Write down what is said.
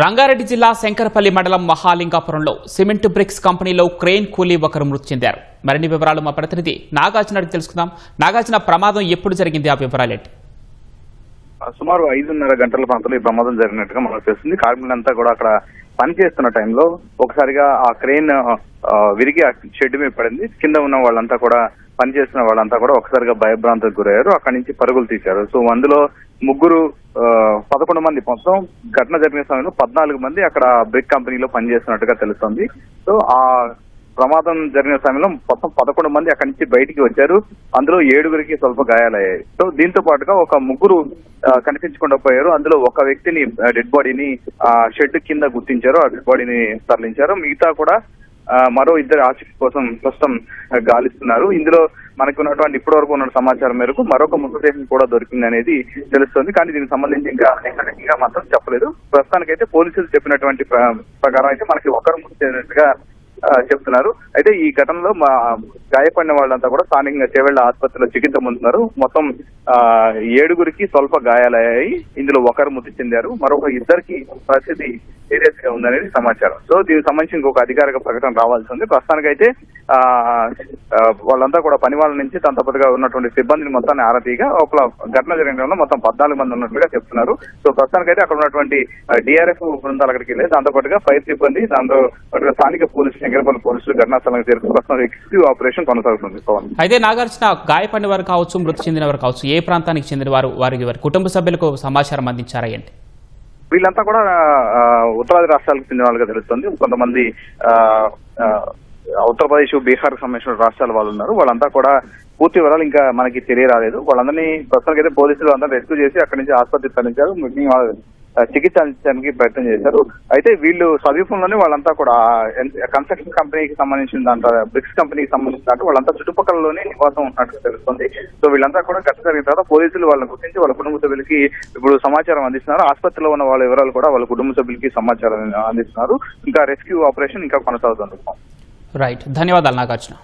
రంగారెడ్డి జిల్లా శంకరపల్లి మండలం మహాలింగాపురంలో cement bricks కంపెనీలో క్రేన్ కూలీ ఒకరు మృతి చెందారు. మరిన్ని వివరాలు మా ప్రతినిధి నాగార్జున అడిగి తెలుసుకుందాం. నాగార్జున, ప్రమాదం ఎప్పుడు జరిగింది, ఆ వివరాలేంటి? సుమారు 5:30 గంటల ప్రాంతంలో ఈ ప్రమాదం జరిగినట్టుగా మనకు తెలుస్తుంది. కార్మికులంతా కూడా అక్కడ పనిచేస్తున్న టైంలో ఒకసారిగా ఆ క్రేన్ విరిగి ఆ షెడ్ మీద పడింది. కింద ఉన్న వాళ్ళంతా కూడా పనిచేస్తున్న వాళ్ళంతా కూడా ఒకసారిగా భయభ్రాంతికి గురయ్యారు. అక్కడి నుంచి పరుగులు తీశారు. సో అందులో 11 మంది, మొత్తం ఘటన జరిగిన సమయంలో 14 మంది అక్కడ బ్రిక్ కంపెనీలో పనిచేస్తున్నట్టుగా తెలుస్తుంది. సో ఆ ప్రమాదం జరిగిన సమయంలో మొత్తం 11 మంది అక్కడి నుంచి బయటికి వచ్చారు. అందులో 7గురికి స్వల్ప గాయాలయ్యాయి. సో దీంతో పాటుగా ఒక 3 కనిపించకుండా పోయారు. అందులో ఒక వ్యక్తిని, డెడ్ బాడీని షెడ్ కింద గుర్తించారు. ఆ డెడ్ బాడీని తరలించారు. మిగతా కూడా మరో 2 ఆచూకీ కోసం ప్రస్తుతం గాలిస్తున్నారు. ఇందులో మనకు ఉన్నటువంటి ఇప్పటి వరకు ఉన్న సమాచారం మేరకు మరొక మృతదేహం కూడా దొరికింది అనేది తెలుస్తుంది. కానీ దీనికి సంబంధించి ఇంకా మాత్రం చెప్పలేదు. ప్రస్తుతానికైతే పోలీసులు చెప్పినటువంటి ప్రకారం అయితే మనకి ఒకరు మృతి చెందినట్టుగా చెప్తున్నారు. అయితే ఈ ఘటనలో గాయపడిన వాళ్ళంతా కూడా స్థానికంగా చేవెళ్ల ఆసుపత్రిలో చికిత్స పొందుతున్నారు. మొత్తం 7గురికి స్వల్ప గాయాలయ్యాయి. ఇందులో ఒకరు మృతి చెందారు. మరొక 2కి పరిస్థితి సీరియస్ గా ఉందనేది సమాచారం. సో దీనికి సంబంధించి ఇంకొక అధికారిక ప్రకటన రావాల్సి ఉంది. ప్రస్తుతానికైతే వాళ్ళంతా కూడా పని వాళ్ళ నుంచి తన తప్పగా ఉన్నటువంటి సిబ్బందిని మొత్తాన్ని ఆరతీగా ఒక ఘటన జరిగిన మొత్తం 14 మంది ఉన్నట్లుగా చెప్తున్నారు. సో ప్రస్తుతానికైతే అక్కడ ఉన్నటువంటి డిఆర్ఎఫ్ బృందాలు అక్కడికి వెళ్ళి దాంతో పాటుగా ఫైర్ సిబ్బంది, దాంతో పాటుగా స్థానిక పోలీసులు, శంకరపల్లి పోలీసులు ఘటనా స్థలానికి చేరుకుని ప్రస్తుతం ఎక్స్క్యూటివ్ ఆపరేషన్ కొనసాగుతుంది. అయితే నాగార్జున, గాయపడిన వారు కావచ్చు, మృతి చెందిన వారు కావచ్చు, ఏ ప్రాంతానికి చెందిన వారి కుటుంబ సభ్యులకు సమాచారం అందించారా ఏంటి? వీళ్ళంతా కూడా ఉత్తరాది రాష్ట్రాలకు చెందిన వాళ్ళుగా తెలుస్తుంది. కొంతమంది ఉత్తరప్రదేశ్, బీహార్ కు సంబంధించిన రాష్ట్రాల వాళ్ళు ఉన్నారు. వాళ్ళంతా కూడా పూర్తి వివరాలు ఇంకా మనకి తెలియరాలేదు. వాళ్ళందరినీ ప్రస్తుతానికైతే పోలీసులు అందరూ రెస్క్యూ చేసి అక్కడి నుంచి ఆసుపత్రికి తరలించారు. చికిత్స అందించడానికి ప్రయత్నం చేశారు. అయితే వీళ్ళు సమీపంలోనే వాళ్ళంతా కూడా కన్స్ట్రక్షన్ కంపెనీకి సంబంధించిన దాంట్లో, బ్రిక్స్ కంపెనీకి సంబంధించిన దాంట్లో వాళ్ళంతా చుట్టుపక్కలలోనే నివాసం ఉన్నట్టు తెలుస్తుంది. సో వీళ్ళంతా కూడా ఘటన జరిగిన తర్వాత పోలీసులు వాళ్ళని గుర్తించి వాళ్ళ కుటుంబ సభ్యులకి ఇప్పుడు సమాచారం అందిస్తున్నారు. ఆసుపత్రిలో ఉన్న వాళ్ళ వివరాలు కూడా వాళ్ళ కుటుంబ సభ్యులకి సమాచారం అందిస్తున్నారు. ఇంకా రెస్క్యూ ఆపరేషన్ ఇంకా కొనసాగుతుంది. రైట్, ధన్యవాదాలు నాగార్జున.